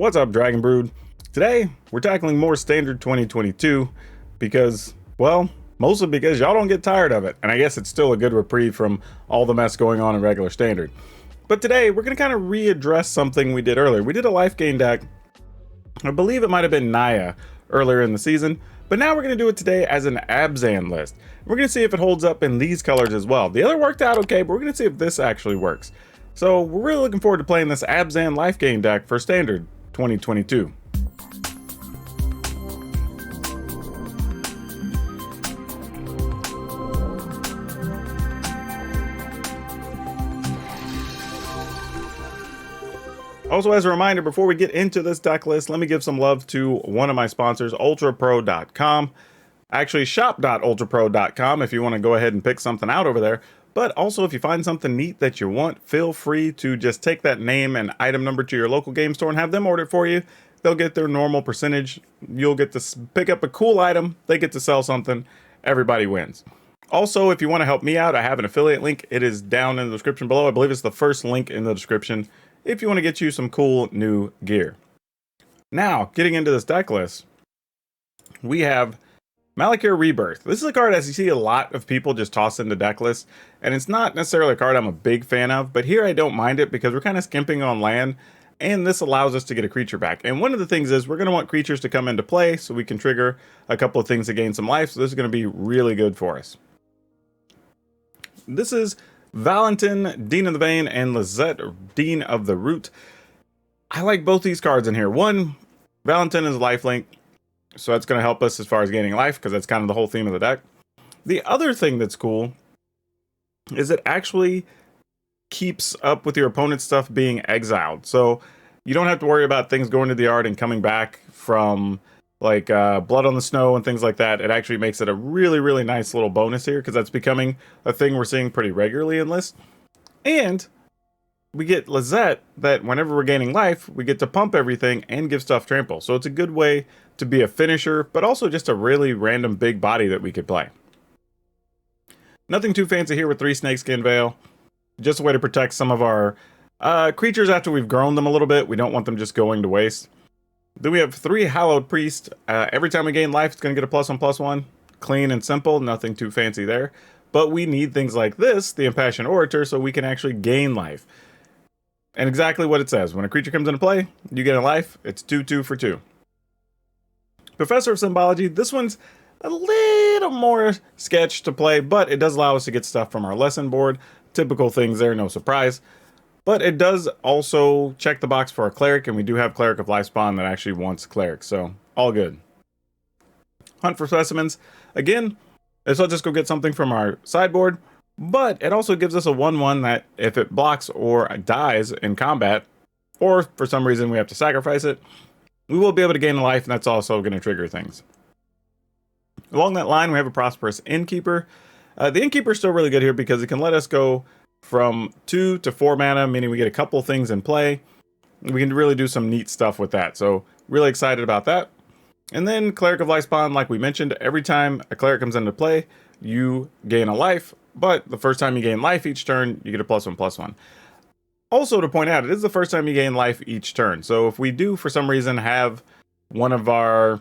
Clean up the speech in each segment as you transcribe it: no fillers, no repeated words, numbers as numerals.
What's up, Dragon Brood? Today, we're tackling more Standard 2022 because, well, mostly because y'all don't get tired of it, and I guess it's still a good reprieve from all the mess going on in regular Standard. But today, we're going to kind of readdress something we did earlier. We did a Lifegain deck, I believe it might have been Naya earlier in the season, but now we're going to do it today as an Abzan list. We're going to see if it holds up in these colors as well. The other worked out okay, but we're going to see if this actually works. So we're really looking forward to playing this Abzan Lifegain deck for Standard 2022. Also, as a reminder, before we get into this deck list, let me give some love to one of my sponsors, ultrapro.com. Actually, shop.ultrapro.com if you want to go ahead and pick something out over there. But also, if you find something neat that you want, feel free to just take that name and item number to your local game store and have them order it for you. They'll get their normal percentage. You'll get to pick up a cool item. They get to sell something. Everybody wins. Also, if you want to help me out, I have an affiliate link. It is down in the description below. I believe it's the first link in the description if you want to get you some cool new gear. Now, getting into this deck list, we have Malakir Rebirth. This is a card, as you see, a lot of people just toss into deck lists, and it's not necessarily a card I'm a big fan of, but here I don't mind it because we're kind of skimping on land, and this allows us to get a creature back. And one of the things is we're going to want creatures to come into play so we can trigger a couple of things to gain some life, so this is going to be really good for us. This is Valentin, Dean of the Vein, and Lizette, Dean of the Root. I like both these cards in here. One, Valentin is lifelink, so that's going to help us as far as gaining life, because that's kind of the whole theme of the deck. The other thing that's cool is it actually keeps up with your opponent's stuff being exiled. So you don't have to worry about things going to the yard and coming back from like Blood on the Snow and things like that. It actually makes it a really, really nice little bonus here, because that's becoming a thing we're seeing pretty regularly in lists. And we get Lizette, that whenever we're gaining life, we get to pump everything and give stuff trample. So it's a good way to be a finisher, but also just a really random big body that we could play. Nothing too fancy here with 3 Snakeskin Veil. Just a way to protect some of our creatures after we've grown them a little bit. We don't want them just going to waste. Then we have 3 Hallowed Priest. Every time we gain life, it's going to get a +1/+1. Clean and simple, nothing too fancy there. But we need things like this, the Impassioned Orator, so we can actually gain life. And exactly what it says. When a creature comes into play, you get a life. It's 2/2 for 2. Professor of Symbology. This one's a little more sketch to play, but it does allow us to get stuff from our lesson board. Typical things there, no surprise. But it does also check the box for a Cleric, and we do have Cleric of Lifespawn that actually wants Cleric, so all good. Hunt for Specimens. Again, this will just go get something from our sideboard, but it also gives us a 1/1 that if it blocks or dies in combat, or for some reason we have to sacrifice it, we will be able to gain a life, and that's also going to trigger things. Along that line, we have a Prosperous Innkeeper. The Innkeeper is still really good here because it can let us go from 2 to 4 mana, meaning we get a couple things in play. We can really do some neat stuff with that, so really excited about that. And then Cleric of Lifespawn, like we mentioned, every time a Cleric comes into play, you gain a life, but the first time you gain life each turn, you get a +1/+1. Also to point out, it is the first time you gain life each turn, so if we do for some reason have one of our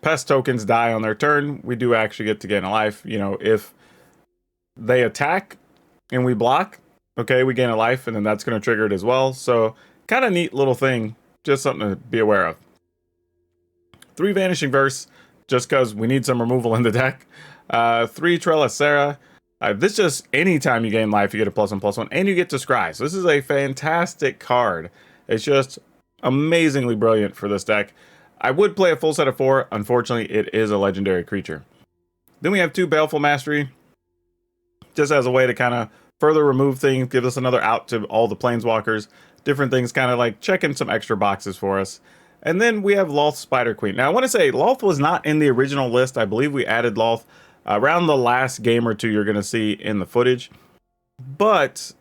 pest tokens die on their turn, we do actually get to gain a life. You know, if they attack and we block, okay, we gain a life, and then that's going to trigger it as well. So kind of neat little thing, just something to be aware of. 3 Vanishing Verse, just because we need some removal in the deck. 3 Trellisera. This just, anytime you gain life, you get a +1/+1, and you get to scry. So this is a fantastic card. It's just amazingly brilliant for this deck. I would play a full set of 4. Unfortunately, it is a legendary creature. Then we have 2 Baleful Mastery, just as a way to kind of further remove things, give us another out to all the Planeswalkers, different things, kind of like checking some extra boxes for us. And then we have Loth Spider Queen. Now, I want to say, Loth was not in the original list. I believe we added Loth around the last game or two you're going to see in the footage. But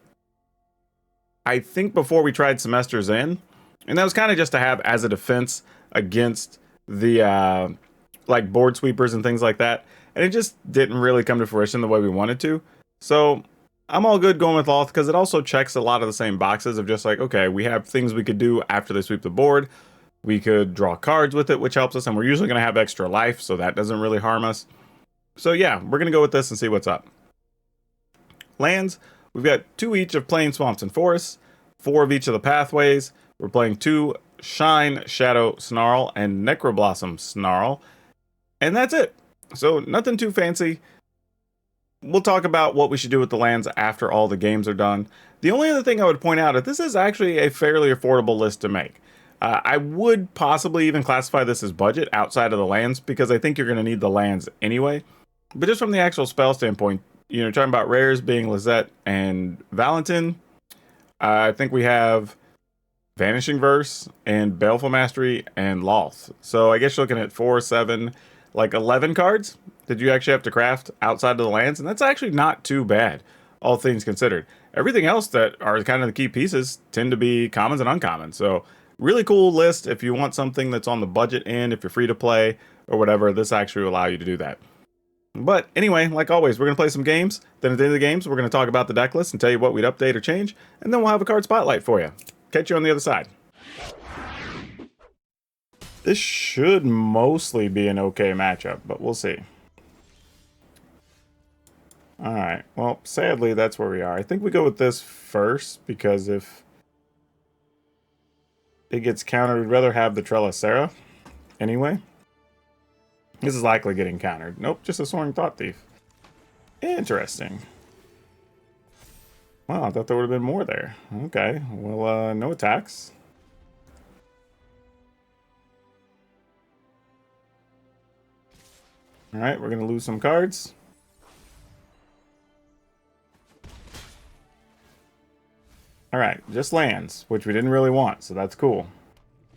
I think before we tried Semester's End, and that was kind of just to have as a defense against the like board sweepers and things like that. And it just didn't really come to fruition the way we wanted to. So I'm all good going with Loth because it also checks a lot of the same boxes of just like, okay, we have things we could do after they sweep the board. We could draw cards with it, which helps us, and we're usually going to have extra life, so that doesn't really harm us. So yeah, we're going to go with this and see what's up. Lands, we've got 2 each of Plain, Swamps, and Forests, 4 of each of the Pathways. We're playing 2 Shine, Shadow, Snarl, and Necroblossom Snarl. And that's it. So nothing too fancy. We'll talk about what we should do with the lands after all the games are done. The only other thing I would point out is this is actually a fairly affordable list to make. I would possibly even classify this as budget outside of the lands because I think you're going to need the lands anyway. But just from the actual spell standpoint, you know, talking about rares being Lizette and Valentin, I think we have Vanishing Verse and Baleful Mastery and Loth. So I guess you're looking at 4, 7, like 11 cards that you actually have to craft outside of the lands, and that's actually not too bad, all things considered. Everything else that are kind of the key pieces tend to be commons and uncommons. So really cool list if you want something that's on the budget end, if you're free to play or whatever, this actually will allow you to do that. But anyway, like always, we're going to play some games. Then at the end of the games, we're going to talk about the deck list and tell you what we'd update or change. And then we'll have a card spotlight for you. Catch you on the other side. This should mostly be an okay matchup, but we'll see. Alright, well, sadly, that's where we are. I think we go with this first, because if it gets countered, we'd rather have the Trellisera anyway. This is likely getting countered. Nope, just a Soaring Thought Thief. Interesting. Wow, I thought there would have been more there. Okay, well, no attacks. Alright, we're going to lose some cards. Alright, just lands, which we didn't really want, so that's cool.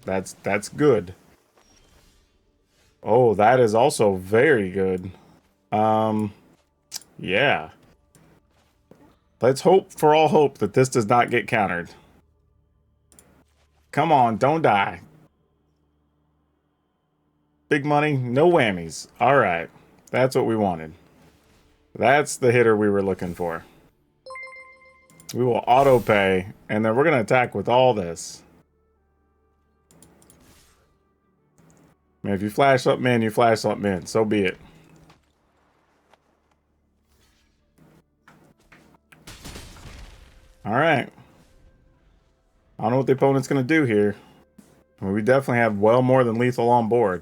That's good. Oh, that is also very good. Yeah. Let's hope for all hope that this does not get countered. Come on, don't die. Big money, no whammies. Alright, that's what we wanted. That's the hitter we were looking for. We will auto pay, and then we're going to attack with all this. I mean, if you flash something in, you flash something in. So be it. Alright. I don't know what the opponent's going to do here. I mean, we definitely have well more than lethal on board.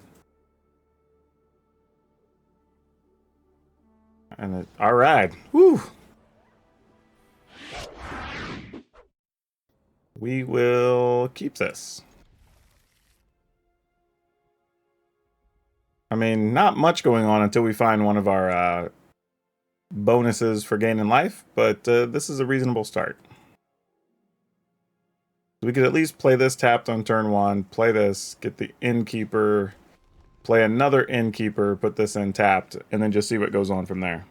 And alright. Whew. We will keep this. I mean, not much going on until we find one of our bonuses for gaining life, but this is a reasonable start. We could at least play this tapped on turn 1, play this, get the Innkeeper, play another Innkeeper, put this in tapped, and then just see what goes on from there.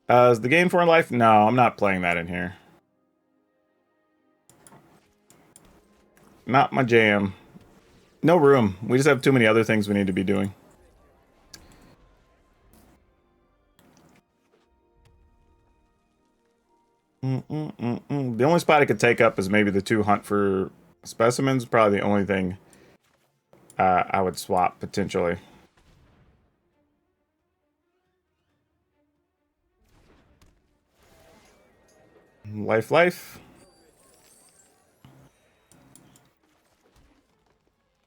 Is the gain 4 life? No, I'm not playing that in here. Not my jam. No room. We just have too many other things we need to be doing. The only spot I could take up is maybe the 2 hunt for specimens. Probably the only thing I would swap potentially. Life.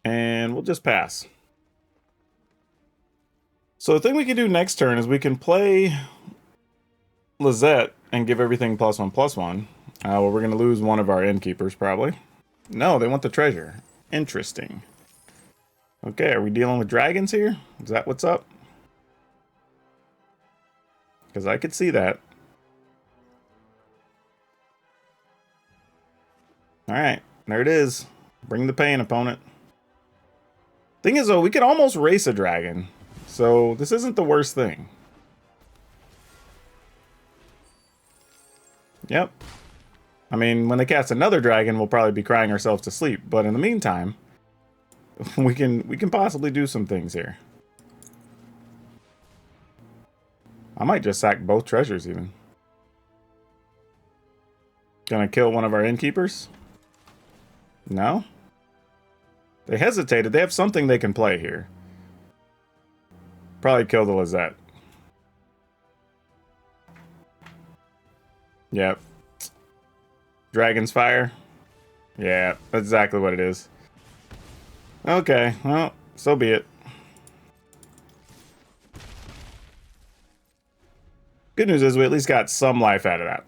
And we'll just pass. So the thing we can do next turn is we can play Lizette and give everything +1/+1. Well, we're going to lose one of our Innkeepers, probably. No, they want the treasure. Interesting. Okay, are we dealing with dragons here? Is that what's up? Because I could see that. Alright, there it is. Bring the pain, opponent. Thing is, though, we could almost race a dragon. So, this isn't the worst thing. Yep. I mean, when they cast another dragon, we'll probably be crying ourselves to sleep. But in the meantime, we can possibly do some things here. I might just sack both treasures, even. Gonna kill one of our Innkeepers. No? They hesitated. They have something they can play here. Probably kill the Lizette. Yep. Dragon's Fire? Yeah, that's exactly what it is. Okay, well, so be it. Good news is we at least got some life out of that.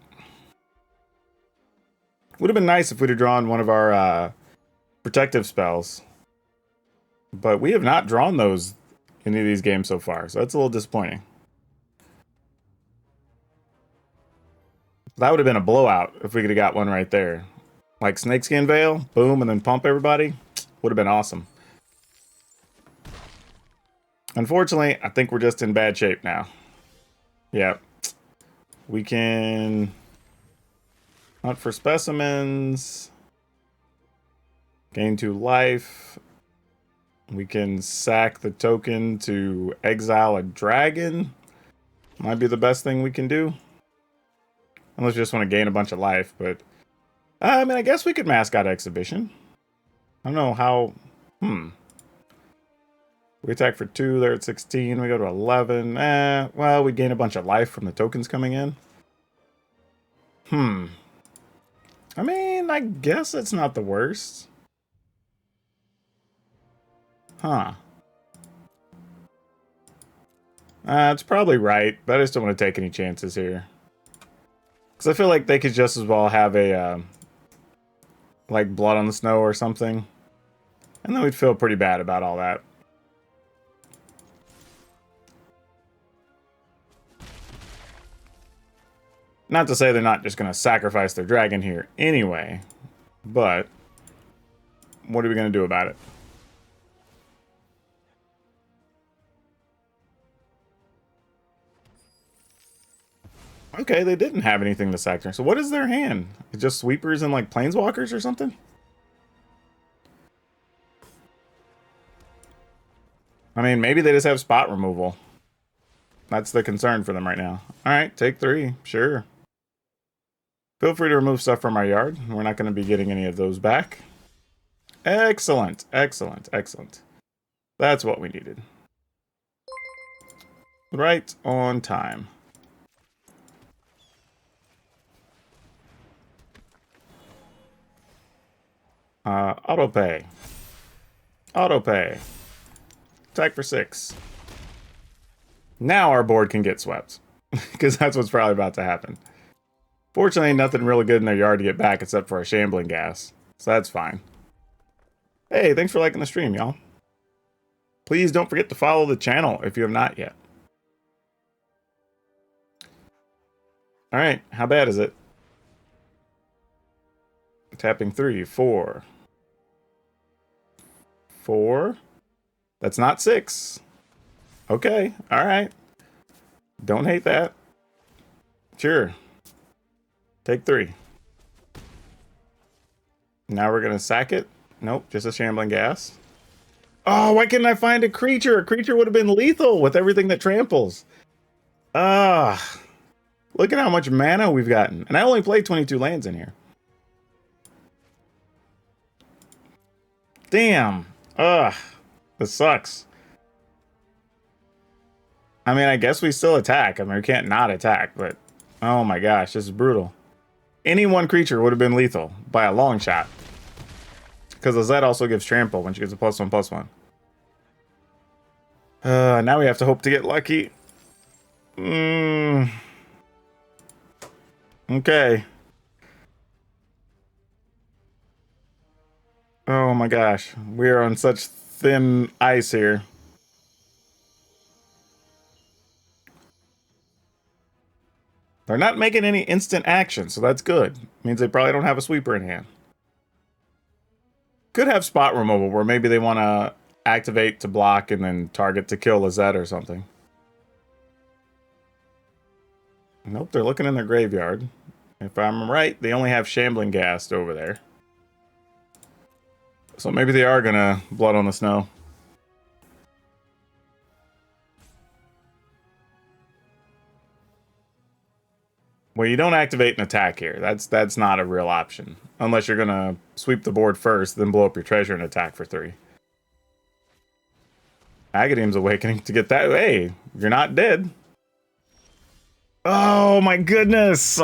Would have been nice if we'd have drawn one of our protective spells. But we have not drawn those in any of these games so far, so that's a little disappointing. That would have been a blowout if we could have got one right there. Like Snakeskin Veil, boom, and then pump everybody. Would have been awesome. Unfortunately, I think we're just in bad shape now. Yeah. We can hunt for specimens. Gain 2 life. We can sack the token to exile a dragon. Might be the best thing we can do. Unless you just want to gain a bunch of life, but... I mean, I guess we could mascot exhibition. I don't know how... We attack for 2, they're at 16, we go to 11. Well, we gain a bunch of life from the tokens coming in. I mean, I guess it's not the worst. Huh. It's probably right, but I just don't want to take any chances here. Because I feel like they could just as well have a, like, Blood on the Snow or something. And then we'd feel pretty bad about all that. Not to say they're not just going to sacrifice their dragon here anyway. But, what are we going to do about it? Okay, they didn't have anything to sack turn. So what is their hand? Just sweepers and like planeswalkers or something? I mean, maybe they just have spot removal. That's the concern for them right now. Alright, take 3. Sure. Feel free to remove stuff from our yard. We're not going to be getting any of those back. Excellent, excellent, excellent. That's what we needed. Right on time. Autopay. Autopay. Attack for 6. Now our board can get swept. Because that's what's probably about to happen. Fortunately, nothing really good in their yard to get back except for a shambling gas. So that's fine. Hey, thanks for liking the stream, y'all. Please don't forget to follow the channel if you have not yet. Alright, how bad is it? Tapping 3, 4. 4? That's not 6. Okay, alright. Don't hate that. Sure. Take 3. Now we're going to sack it. Nope, just a shambling gas. Oh, why couldn't I find a creature? A creature would have been lethal with everything that tramples. Ah. Look at how much mana we've gotten. And I only played 22 lands in here. Damn. Ugh. This sucks. I mean, I guess we still attack. I mean, we can't not attack, but... Oh my gosh, this is brutal. Any one creature would have been lethal by a long shot. Because Lizette also gives trample when she gets a +1/+1. Now we have to hope to get lucky. Okay. Oh my gosh. We are on such thin ice here. They're not making any instant action, so that's good. Means they probably don't have a sweeper in hand. Could have spot removal where maybe they want to activate to block and then target to kill Lizette or something. Nope, they're looking in their graveyard. If I'm right, they only have Shambling Ghast over there. So maybe they are gonna Blood on the Snow. Well, you don't activate an attack here. That's not a real option. Unless you're gonna sweep the board first, then blow up your treasure and attack for 3. Aghatim's Awakening to get that. Hey, you're not dead. Oh my goodness!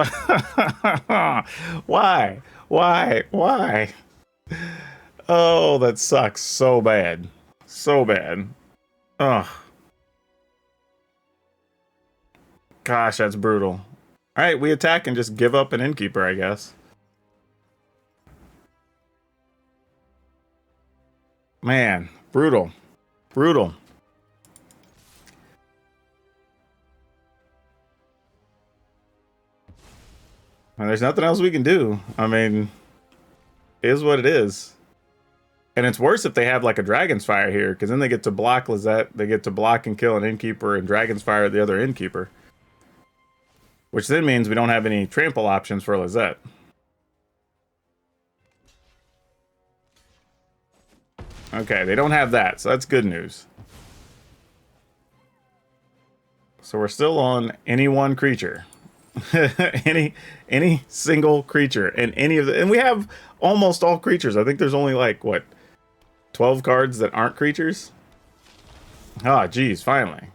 Why? Why? Why? Oh, that sucks so bad. So bad. Ugh. Gosh, that's brutal. Alright, we attack and just give up an Innkeeper, I guess. Man, brutal. Brutal. And there's nothing else we can do. I mean, it is what it is. And it's worse if they have like a Dragon's Fire here, because then they get to block Lizette, they get to block and kill an Innkeeper, and Dragon's Fire the other Innkeeper. Which then means we don't have any trample options for Lizette. Okay, they don't have that, so that's good news. So we're still on any one creature. any single creature and any of the, and we have almost all creatures. I think there's only like what, 12 cards that aren't creatures. Ah, geez, finally.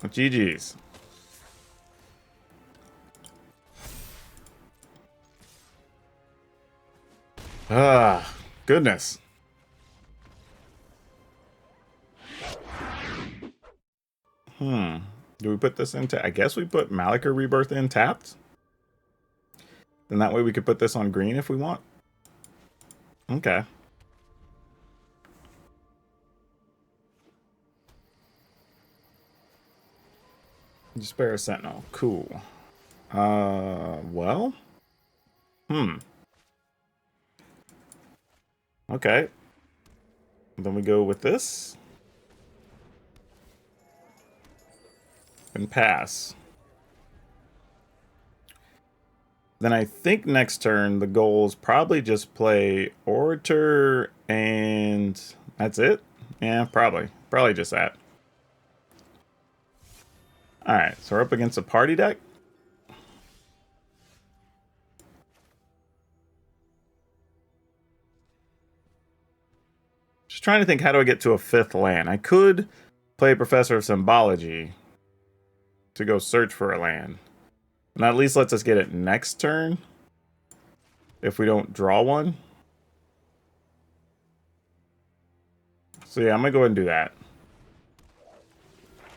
GG's. Ah, goodness. Do we put this into... I guess we put Malika Rebirth in tapped. Then that way we could put this on green if we want. Okay. Despair Sentinel. Cool. Well. Okay. Then we go with this. And pass. Then I think next turn the goal is probably just play Orator and that's it? Yeah, probably. Probably just that. Alright, so we're up against a party deck. Just trying to think, how do I get to a 5th land? I could play Professor of Symbology to go search for a land. And that at least lets us get it next turn if we don't draw one. So yeah, I'm gonna go ahead and do that.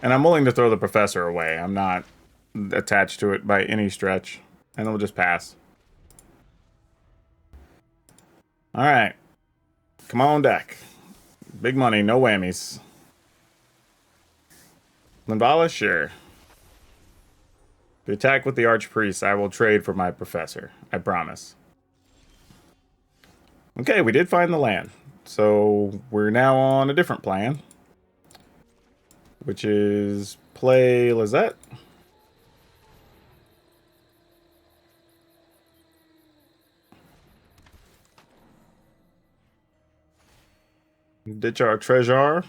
And I'm willing to throw the Professor away. I'm not attached to it by any stretch. And then we'll just pass. Alright. Come on, deck. Big money, no whammies. Linvala, sure. To attack with the Archpriest, I will trade for my Professor. I promise. Okay, we did find the land. So we're now on a different plan. Which is play Lizette. Ditch our treasure.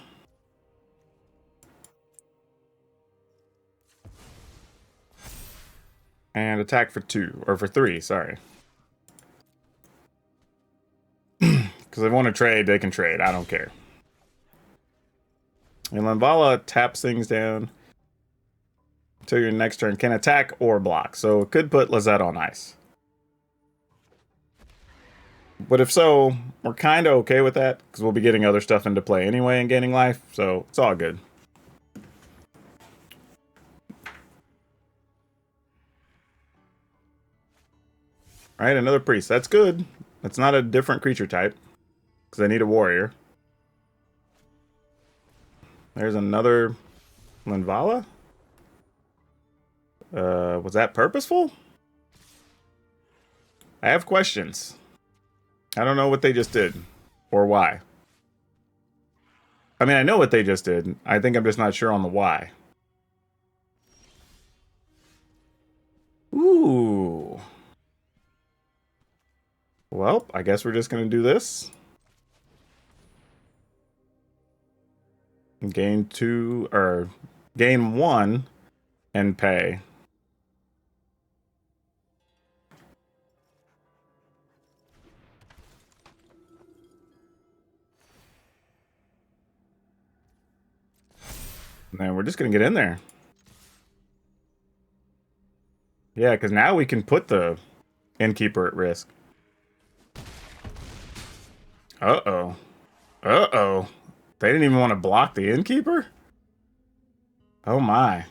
And attack for 2, or for 3, sorry. Because if they want to trade, they can trade. I don't care. And Linvala taps things down until your next turn. Can attack or block. So it could put Lizette on ice. But if so, we're kind of okay with that, because we'll be getting other stuff into play anyway and gaining life, so it's all good. Alright, another priest. That's good. That's not a different creature type, because I need a warrior. There's another Linvala. Was that purposeful? I have questions. I don't know what they just did, or why. I mean, I know what they just did. I think I'm just not sure on the why. Ooh. Well, I guess we're just going to do this. Gain 2, or gain 1 and pay. And we're just going to get in there. Yeah, because now we can put the Innkeeper at risk. Uh-oh. Uh-oh. They didn't even want to block the Innkeeper? Oh my.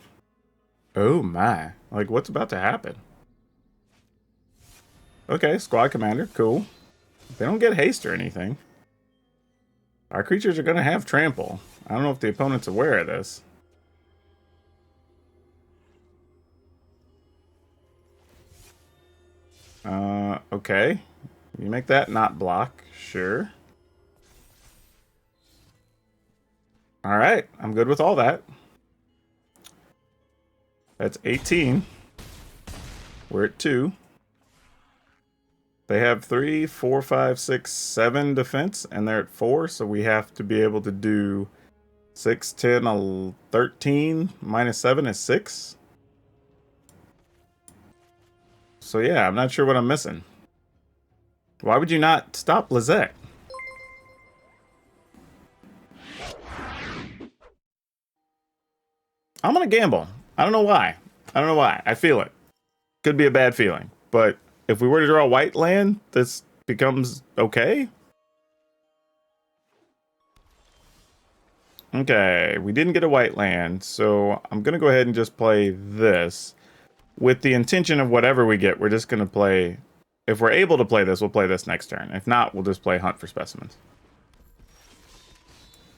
Oh my. Like, what's about to happen? Okay, squad commander, cool. They don't get haste or anything. Our creatures are going to have trample. I don't know if the opponent's aware of this. Okay. You make that not block, sure. Alright, I'm good with all that. That's 18. We're at 2. They have 3, 4, 5, 6, 7 defense, and they're at 4, so we have to be able to do 6, 10, 13, minus 7 is 6. So yeah, I'm not sure what I'm missing. Why would you not stop Lizette? I'm gonna gamble. I don't know why. I don't know why. I feel it. Could be a bad feeling. But if we were to draw a white land, this becomes okay. Okay, we didn't get a white land, so I'm gonna go ahead and just play this. With the intention of whatever we get, we're just gonna play... If we're able to play this, we'll play this next turn. If not, we'll just play Hunt for Specimens.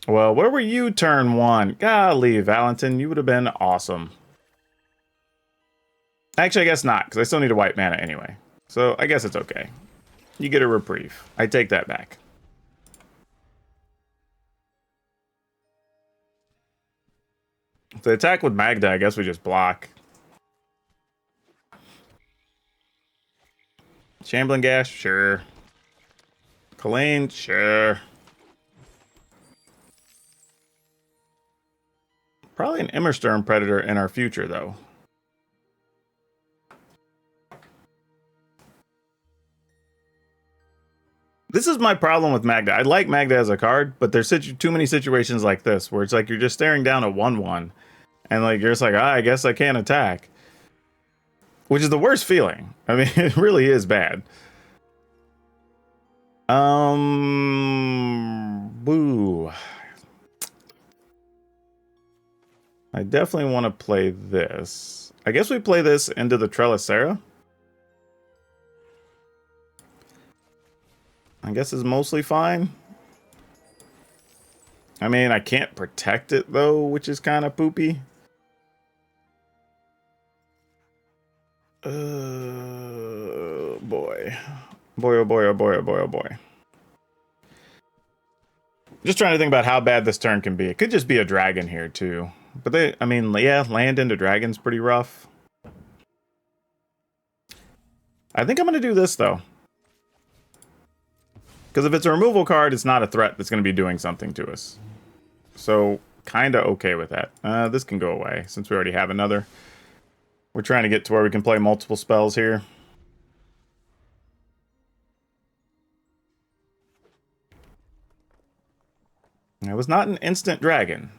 Well, where were you turn 1? Golly, Valentin, you would have been awesome. Actually, I guess not, because I still need a white mana anyway. So, I guess it's okay. You get a reprieve. I take that back. If they attack with Magda, I guess we just block. Shambling Gash? Sure. Kalane? Sure. Probably an Immersturm Predator in our future, though. This is my problem with Magda. I like Magda as a card, but there's too many situations like this where it's like you're just staring down a 1/1 and like you're just like, I guess I can't attack. Which is the worst feeling. I mean, it really is bad. Boo. I definitely want to play this. I guess we play this into the Trellisera. I guess is mostly fine. I mean, I can't protect it, though, which is kind of poopy. Boy. Boy, oh boy, oh boy, oh boy, oh boy. Just trying to think about how bad this turn can be. It could just be a dragon here, too. But I mean, yeah, land into dragon's pretty rough. I think I'm going to do this, though. Because if it's a removal card, it's not a threat that's going to be doing something to us. So, kind of okay with that. This can go away, since we already have another. We're trying to get to where we can play multiple spells here. It was not an instant dragon.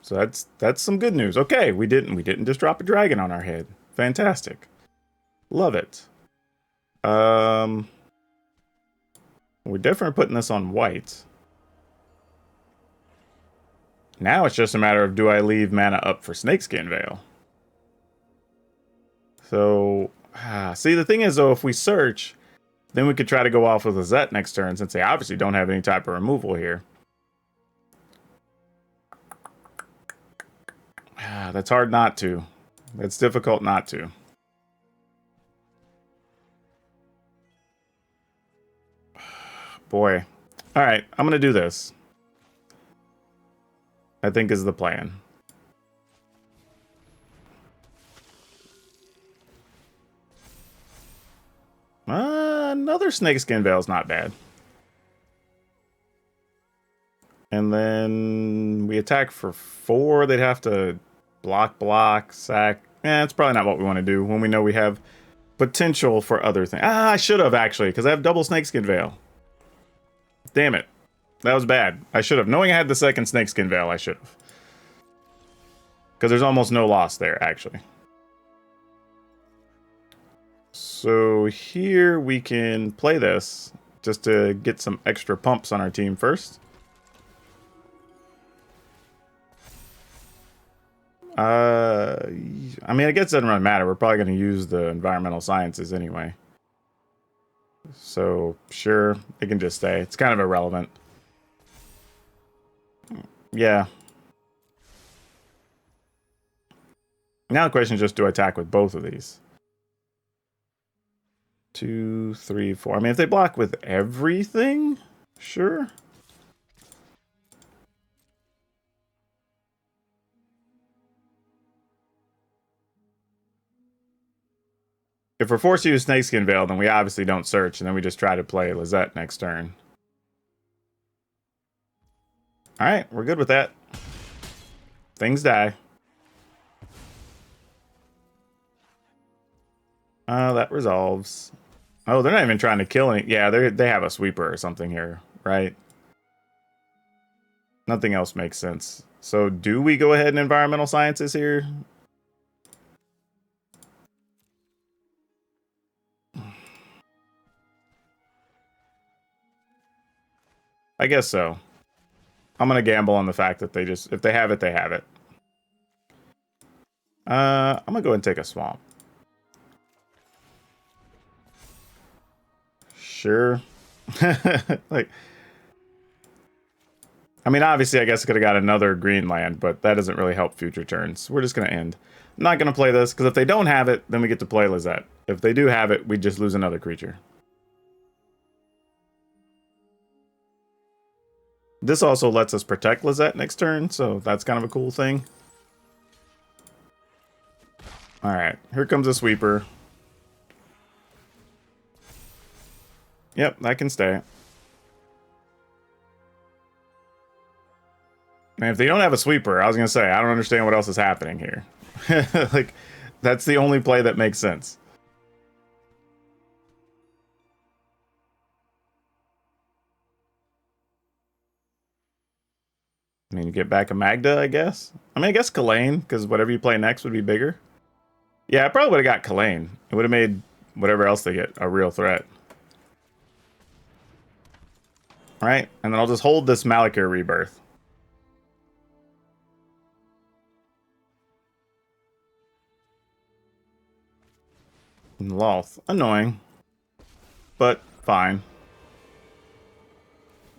So that's some good news. Okay, we didn't just drop a dragon on our head. Fantastic. Love it. We're definitely putting this on white. Now it's just a matter of, do I leave mana up for Snakeskin Veil? So, see, the thing is, though, if we search, then we could try to go off with a Zet next turn, since they obviously don't have any type of removal here. That's hard not to. It's difficult not to. Boy. Alright, I'm going to do this. I think is the plan. Another Snakeskin Veil is not bad. And then we attack for 4. They'd have to block, sack. It's probably not what we want to do when we know we have potential for other things. I should have, actually, because I have double Snakeskin Veil. Damn it. That was bad. I should have. Knowing I had the second Snakeskin Veil, I should have. because there's almost no loss there, actually. So here we can play this just to get some extra pumps on our team first. I mean, I guess it doesn't really matter. We're probably going to use the environmental sciences anyway. So, sure, it can just stay. It's kind of irrelevant. Yeah. Now the question is just, do I attack with both of these? 2, 3, 4. I mean, if they block with everything, sure. If we're forced to use Snakeskin Veil, then we obviously don't search, and then we just try to play Lizette next turn. Alright, we're good with that. Things die. That resolves. Oh, they're not even trying to kill any. Yeah, they have a sweeper or something here, right? Nothing else makes sense. So do we go ahead and environmental sciences here? I guess so. I'm going to gamble on the fact that they just, if they have it, they have it. I'm going to go ahead and take a swamp. Sure. Like, I mean, obviously, I guess I could have got another green land, but that doesn't really help future turns. We're just going to end. I'm not going to play this, because if they don't have it, then we get to play Lizette. If they do have it, we just lose another creature. This also lets us protect Lizette next turn, so that's kind of a cool thing. Alright, here comes a sweeper. Yep, that can stay. And if they don't have a sweeper, I was going to say, I don't understand what else is happening here. Like, that's the only play that makes sense. I mean, you get back a Magda, I guess. I mean, I guess Kalane, because whatever you play next would be bigger. Yeah, I probably would have got Kalane. It would have made whatever else they get a real threat. All right, and then I'll just hold this Malakir Rebirth. Loth. Annoying. But fine.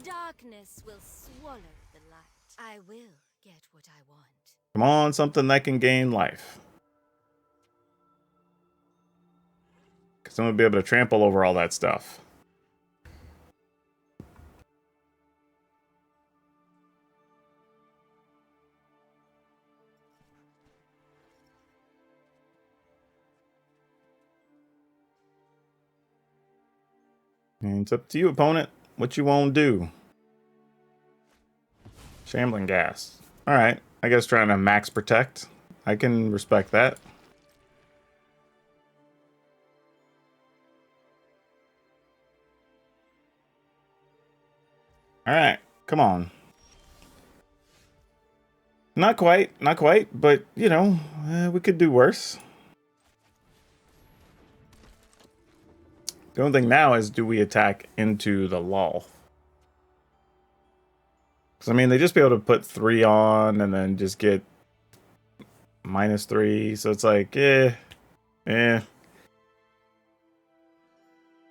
Darkness will swallow the light. I will get what I want. Come on, something that can gain life. Because I'm going to be able to trample over all that stuff. And it's up to you, opponent. What you won't do. Shambling Gas. Alright. I guess trying to max protect. I can respect that. Alright. Come on. Not quite. Not quite. But, you know, we could do worse. The only thing now is, do we attack into the lull? Because, I mean, they just be able to put 3 on and then just get -3. So it's like,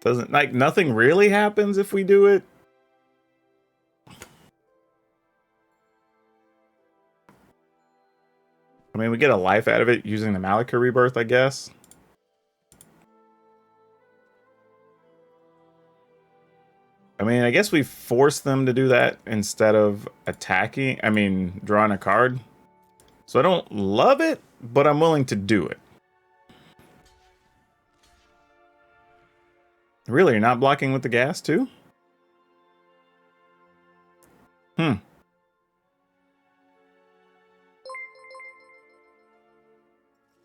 doesn't, like, nothing really happens if we do it. I mean, we get a life out of it using the Malakir Rebirth, I guess. I mean, I guess we force them to do that instead of attacking. I mean, drawing a card. So I don't love it, but I'm willing to do it. Really, you're not blocking with the gas too? I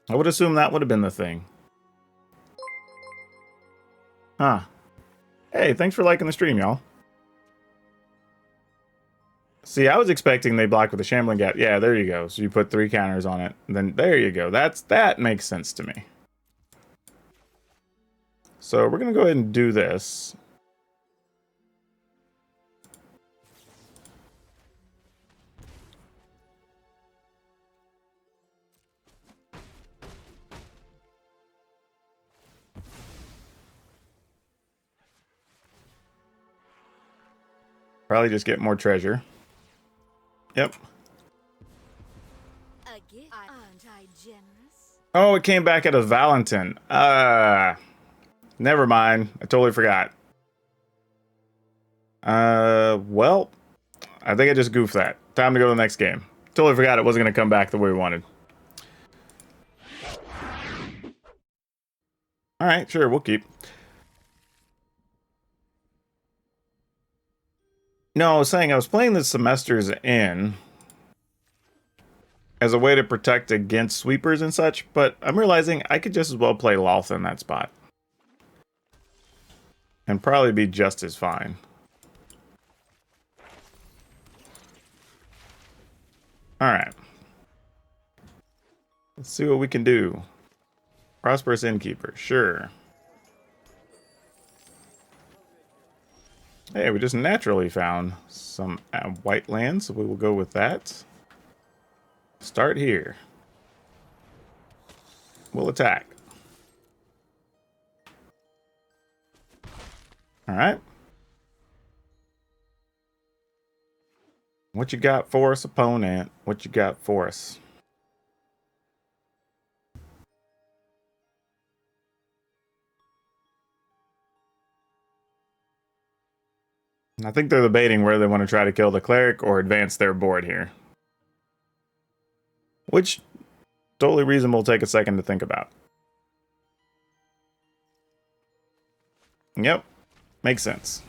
would assume that would have been the thing. Huh. Hey, thanks for liking the stream, y'all. See, I was expecting they block with a Shambling Gap. Yeah, there you go. So you put 3 counters on it. Then there you go. That makes sense to me. So we're going to go ahead and do this. Probably just get more treasure. Yep. A gift? Aren't I generous? Oh, it came back at a Valentin. Never mind. I totally forgot. Well, I think I just goofed that. Time to go to the next game. Totally forgot it wasn't going to come back the way we wanted. All right, sure, we'll keep. No, I was saying I was playing the Semesters in as a way to protect against sweepers and such, but I'm realizing I could just as well play Loth in that spot. And probably be just as fine. Alright. Let's see what we can do. Prosperous Innkeeper, sure. Hey, we just naturally found some white land, so we will go with that. Start here. We'll attack. Alright. What you got for us, opponent? What you got for us? I think they're debating whether they want to try to kill the cleric or advance their board here. Which, totally reasonable, take a second to think about. Yep, makes sense.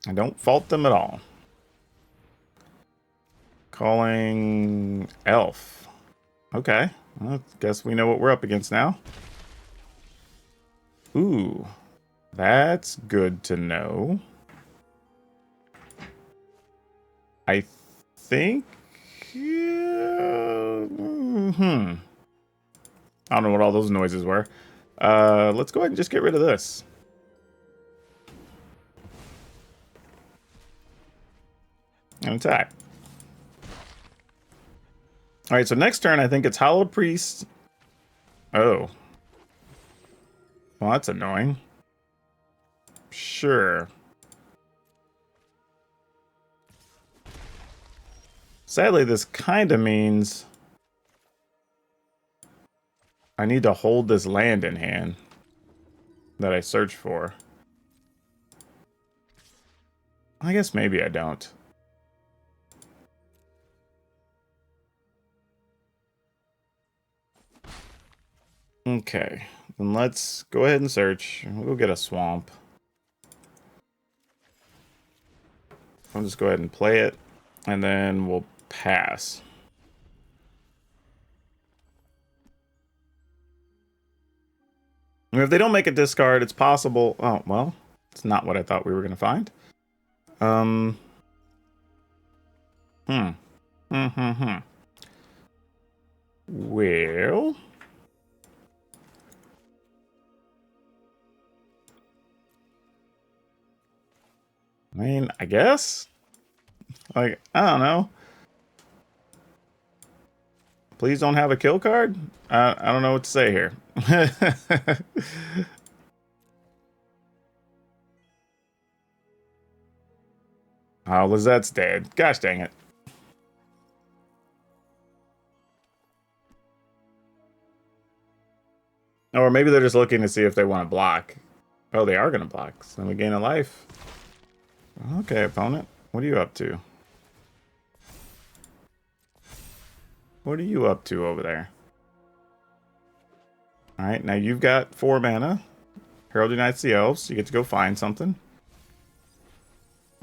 I don't fault them at all. Calling Elf. Okay, well, I guess we know what we're up against now. Ooh, that's good to know. I think... I don't know what all those noises were. Let's go ahead and just get rid of this. And attack. Alright, so next turn I think it's Hallowed Priest. Oh. Well, that's annoying. Sure. Sadly, this kind of means I need to hold this land in hand that I search for. I guess maybe I don't. Okay, then let's go ahead and search. We'll go get a swamp. I'll just go ahead and play it, and then we'll pass. And if they don't make a discard, it's possible... Oh, well, it's not what I thought we were going to find. Well... I mean, I guess? Like, I don't know. Please don't have a kill card? I don't know what to say here. Oh, Lizette's dead. Gosh dang it. Or maybe they're just looking to see if they want to block. Oh, they are going to block. So then we gain a life. Okay, opponent. What are you up to? What are you up to over there? Alright, now you've got 4 mana. Herald Unites the Elves. You get to go find something.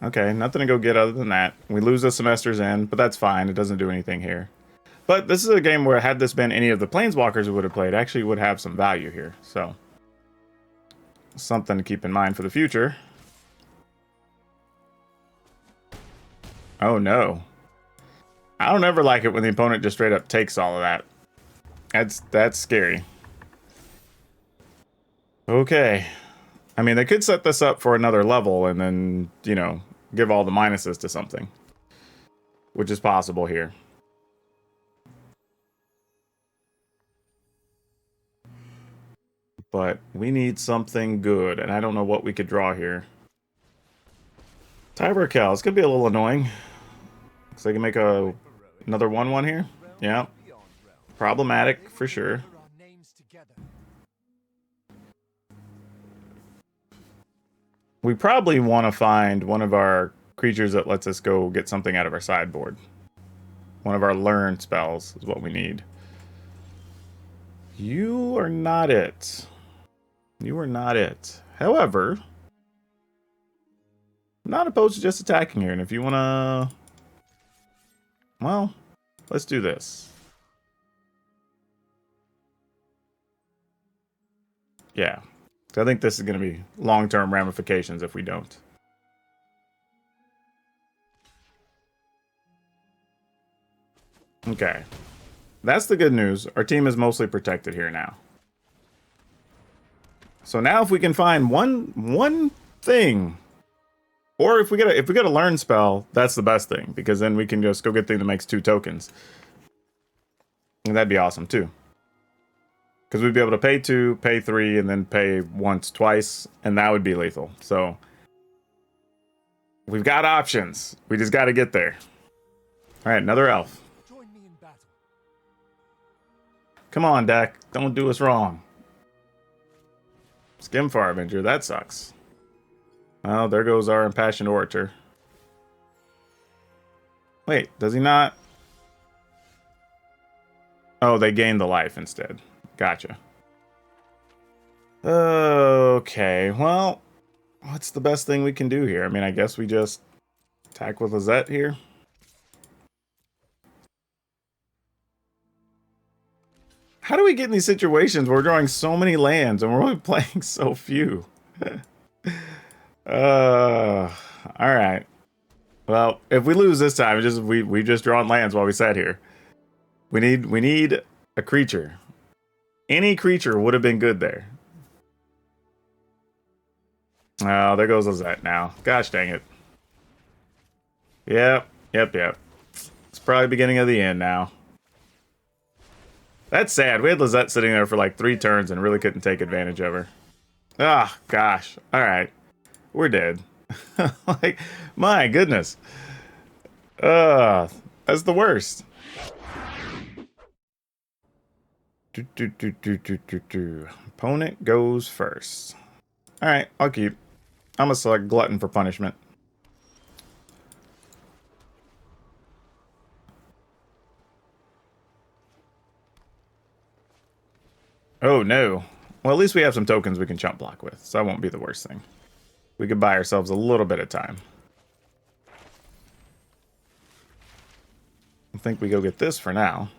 Okay, nothing to go get other than that. We lose the Semester's End, but that's fine. It doesn't do anything here. But this is a game where, had this been any of the Planeswalkers we would have played, actually would have some value here. So, something to keep in mind for the future. Oh no. I don't ever like it when the opponent just straight up takes all of that. That's scary. Okay. I mean, they could set this up for another level and then, you know, give all the minuses to something. Which is possible here. But we need something good, and I don't know what we could draw here. Tiber Cows could be a little annoying. So they can make another 1/1 here. Yeah. Problematic for sure. We probably want to find one of our creatures that lets us go get something out of our sideboard. One of our learn spells is what we need. You are not it. You are not it. However, I'm not opposed to just attacking here. And if you want to... Well, let's do this. Yeah. I think this is going to be long-term ramifications if we don't. Okay. That's the good news. Our team is mostly protected here now. So now if we can find one thing, or if we get a learn spell, that's the best thing, because then we can just go get the thing that makes 2 tokens. And that'd be awesome too. Because we'd be able to pay 2, pay 3, and then pay once, twice, and that would be lethal. So we've got options. We just got to get there. All right, another elf. Join me in battle. Come on, deck. Don't do us wrong. Skimfar Avenger, that sucks. Oh, there goes our Impassioned Orator. Wait, does he not? Oh, they gain the life instead. Gotcha. Okay, well, what's the best thing we can do here? I mean, I guess we just attack with Lizette here. How do we get in these situations where we're drawing so many lands and we're only playing so few? All right. Well, if we lose this time, we've just drawn lands while we sat here. We need a creature. Any creature would have been good there. Oh, there goes Lizette now. Gosh dang it. Yep. It's probably beginning of the end now. That's sad. We had Lizette sitting there for like 3 turns and really couldn't take advantage of her. Ah, gosh. All right. We're dead. Like, my goodness. That's the worst. Opponent goes first. All right, I'll keep. I'm gonna select Glutton for punishment. Oh no. Well, at least we have some tokens we can chump block with, so that won't be the worst thing. We could buy ourselves a little bit of time. I think we go get this for now.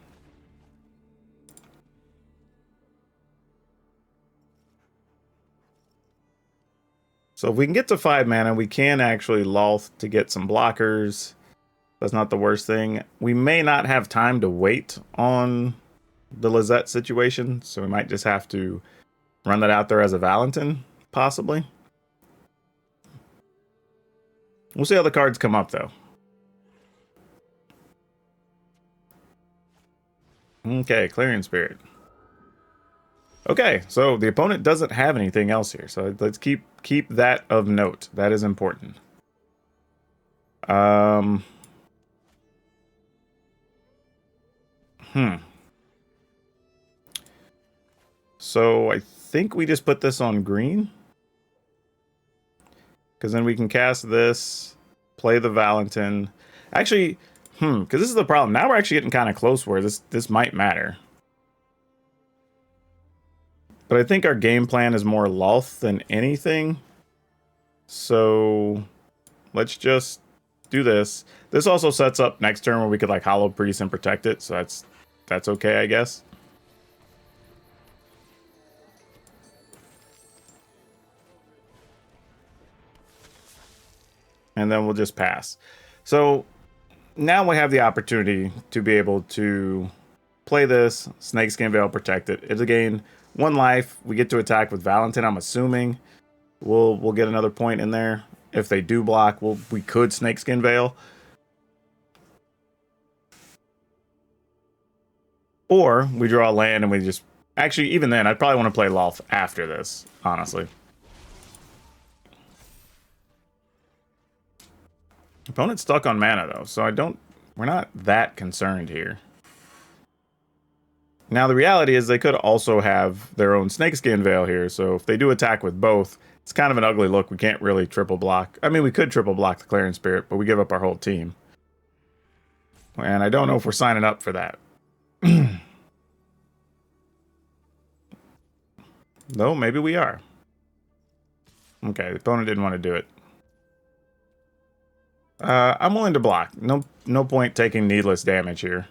So if we can get to 5 mana, we can actually Loth to get some blockers. That's not the worst thing. We may not have time to wait on the Lizette situation, so we might just have to run that out there as a Valentin, possibly. We'll see how the cards come up, though. Okay, Clarion Spirit. Okay, so the opponent doesn't have anything else here, so let's keep that of note. That is important. So I think we just put this on green. Because then we can cast this, play the Valentin. Actually, because this is the problem. Now we're actually getting kind of close where this might matter. But I think our game plan is more Loth than anything. So let's just do this. This also sets up next turn where we could like Hollow Priest and protect it. So that's okay, I guess. And then we'll just pass. So now we have the opportunity to be able to play this. Snakeskin Veil protected. It'll gain 1 life. We get to attack with Valentin. I'm assuming we'll get another point in there. If they do block, we could Snakeskin Veil. Or we draw a land and we just... Actually, even then, I'd probably want to play Lolth after this, honestly. Opponent's stuck on mana, though, so we're not that concerned here. Now, the reality is they could also have their own Snakeskin Veil here, so if they do attack with both, it's kind of an ugly look. We can't really triple block. I mean, we could triple block the Clarion Spirit, but we give up our whole team. And I don't know if we're signing up for that. No, maybe we are. Okay, the opponent didn't want to do it. I'm willing to block. No point taking needless damage here.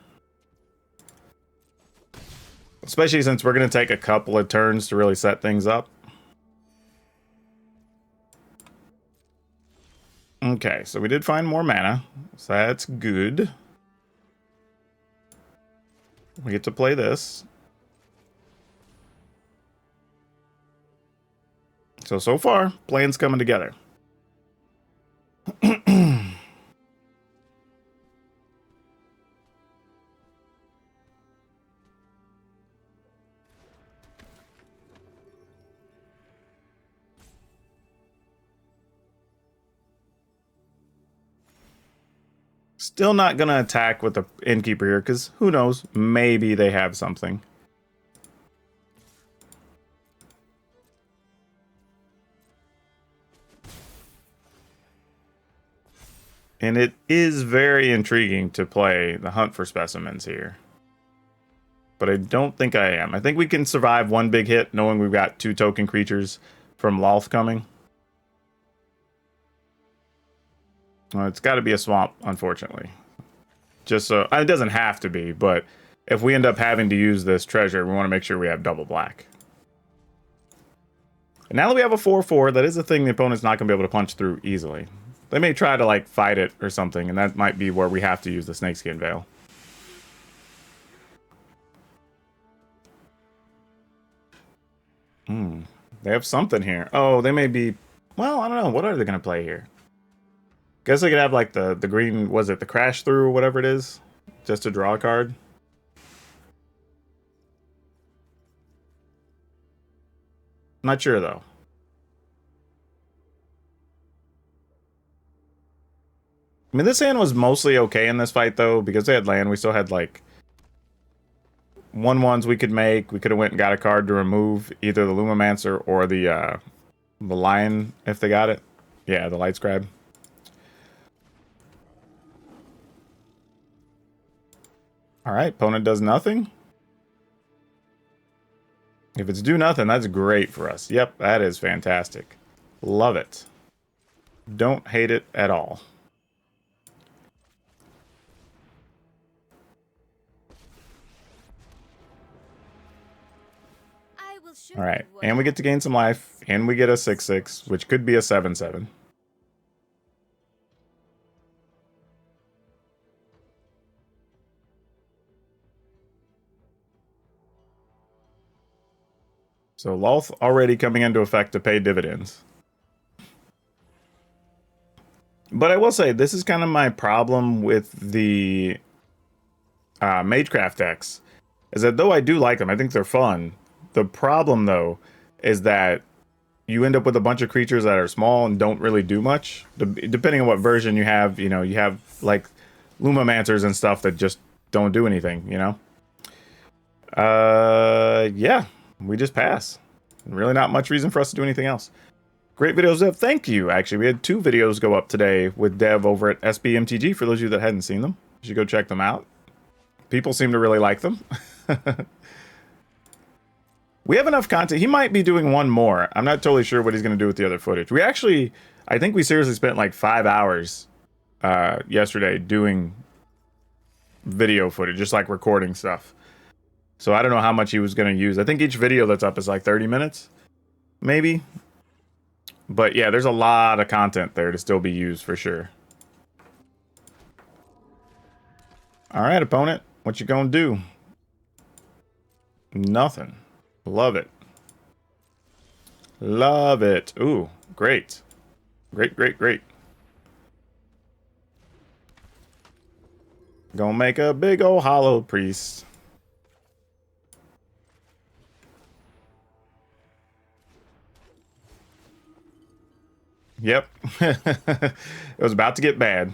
Especially since we're going to take a couple of turns to really set things up. Okay, so we did find more mana. So that's good. We get to play this. So far, plans coming together. Still not going to attack with the Innkeeper here, because who knows? Maybe they have something. And it is very intriguing to play the Hunt for Specimens here. But I don't think I am. I think we can survive 1 big hit, knowing we've got 2 token creatures from Lolth coming. Well, it's got to be a swamp, unfortunately. Just so... It doesn't have to be, but if we end up having to use this treasure, we want to make sure we have double black. And now that we have a 4/4, that is a thing the opponent's not going to be able to punch through easily. They may try to, like, fight it or something, and that might be where we have to use the Snakeskin Veil. They have something here. Oh, they may be... Well, I don't know. What are they going to play here? Guess they could have, like, the green... Was it the Crash Through or whatever it is? Just to draw a card. Not sure, though. I mean, this hand was mostly okay in this fight, though, because they had land. We still had, like, 1/1s we could make. We could have went and got a card to remove either the Lumamancer or the Lion, if they got it. Yeah, the Light Scribe. Alright, opponent does nothing. If it's do nothing, that's great for us. Yep, that is fantastic. Love it. Don't hate it at all. Alright, and we get to gain some life, and we get a 6/6, which could be a 7/7. So Lolth already coming into effect to pay dividends. But I will say, this is kind of my problem with the Magecraft decks, is that though I do like them, I think they're fun, the problem, though, is that you end up with a bunch of creatures that are small and don't really do much. Depending on what version you have, you know, you have, like, Lumamancers and stuff that just don't do anything, you know? Yeah, we just pass. Really not much reason for us to do anything else. Great videos, Dev. Thank you. Actually, we had 2 videos go up today with Dev over at SBMTG. For those of you that hadn't seen them, you should go check them out. People seem to really like them. We have enough content. He might be doing 1 more. I'm not totally sure what he's going to do with the other footage. We actually, I think we seriously spent like 5 hours yesterday doing video footage, just like recording stuff. So I don't know how much he was going to use. I think each video that's up is like 30 minutes, maybe. But yeah, there's a lot of content there to still be used for sure. All right, opponent. What you gonna do? Nothing. Love it. Love it. Ooh, great. Great, great, great. Gonna make a big old hollow priest. Yep. It was about to get bad.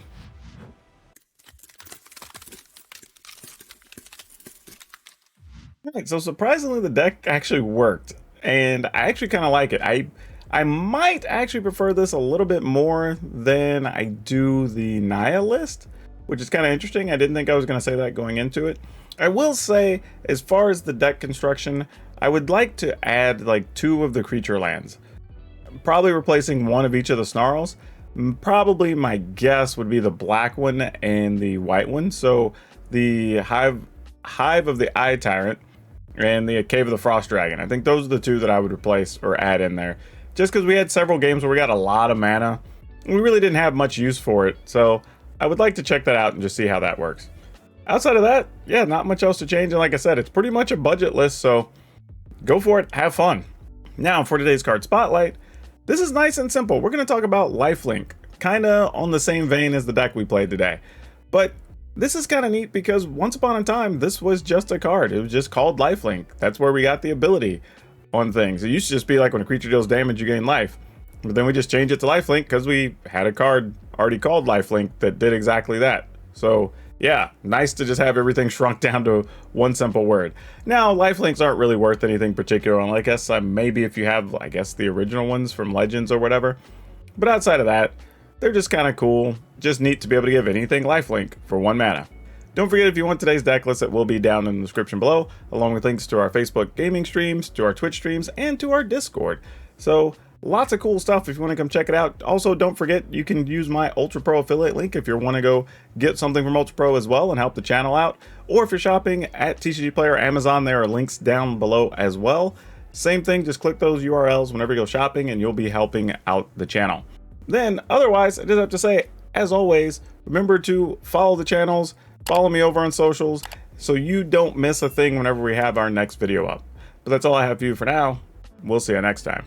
Right, so surprisingly, the deck actually worked, and I actually kind of like it. I might actually prefer this a little bit more than I do the Nihilist, which is kind of interesting. I didn't think I was going to say that going into it. I will say, as far as the deck construction, I would like to add like 2 of the creature lands, probably replacing 1 of each of the snarls. Probably my guess would be the black one and the white one. So the Hive of the Eye Tyrant and the Cave of the Frost Dragon. I think those are the 2 that I would replace or add in there. Just because we had several games where we got a lot of mana. We really didn't have much use for it. So I would like to check that out and just see how that works. Outside of that, yeah, not much else to change. And like I said, it's pretty much a budget list. So go for it. Have fun. Now for today's card spotlight. This is nice and simple. We're going to talk about Lifelink. Kind of on the same vein as the deck we played today. But this is kind of neat because once upon a time, this was just a card. It was just called Lifelink. That's where we got the ability on things. It used to just be like when a creature deals damage, you gain life. But then we just changed it to Lifelink because we had a card already called Lifelink that did exactly that. So yeah, nice to just have everything shrunk down to one simple word. Now, Lifelinks aren't really worth anything particular. I guess maybe if you have, I guess, the original ones from Legends or whatever. But outside of that, they're just kind of cool. Just neat to be able to give anything lifelink for 1 mana. Don't forget, if you want today's deck list, it will be down in the description below, along with links to our Facebook gaming streams, to our Twitch streams, and to our Discord. So lots of cool stuff if you want to come check it out. Also, don't forget, you can use my Ultra Pro affiliate link if you want to go get something from Ultra Pro as well and help the channel out. Or if you're shopping at TCGPlayer or Amazon, there are links down below as well. Same thing, just click those URLs whenever you go shopping and you'll be helping out the channel. Then, otherwise, I just have to say, as always, remember to follow the channels, follow me over on socials, so you don't miss a thing whenever we have our next video up. But that's all I have for you for now. We'll see you next time.